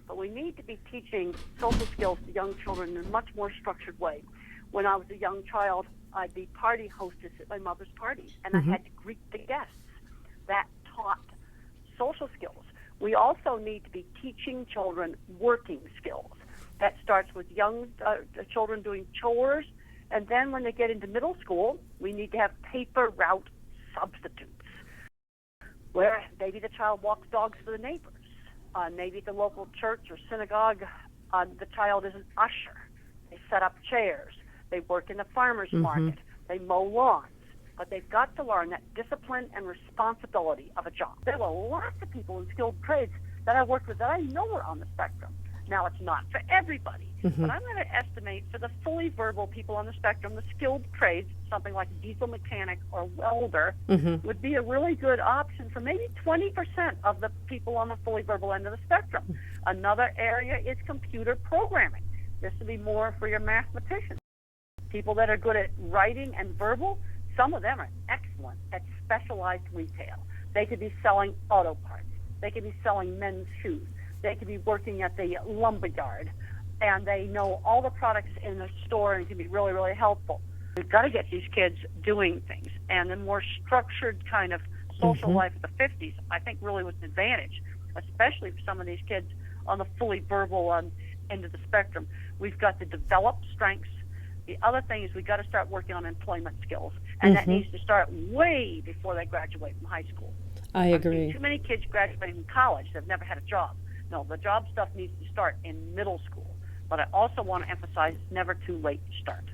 but we need to be teaching social skills to young children in a much more structured way. When I was a young child, I'd be party hostess at my mother's parties, and I had to greet the guests. That taught social skills. We also need to be teaching children working skills. That starts with young children doing chores, and then when they get into middle school, we need to have paper route substitutes, where maybe the child walks dogs for the neighbors. Maybe at the local church or synagogue, the child is an usher. They set up chairs. They work in the farmer's market. They mow lawns. But they've got to learn that discipline and responsibility of a job. There were lots of people in skilled trades that I worked with that I know are on the spectrum. Now, it's not for everybody, but I'm going to estimate for the fully verbal people on the spectrum, the skilled trades, something like diesel mechanic or welder, would be a really good option for maybe 20% of the people on the fully verbal end of the spectrum. Another area is computer programming. This would be more for your mathematicians. People that are good at writing and verbal, some of them are excellent at specialized retail. They could be selling auto parts. They could be selling men's shoes. They could be working at the lumber yard, and they know all the products in the store and can be really, really helpful. We've got to get these kids doing things, and the more structured kind of social life of the 50s, I think, really was an advantage, especially for some of these kids on the fully verbal end of the spectrum. We've got to develop strengths. The other thing is we've got to start working on employment skills, and that needs to start way before they graduate from high school. I agree. Too many kids graduating from college that have never had a job. No, the job stuff needs to start in middle school. But I also want to emphasize it's never too late to start.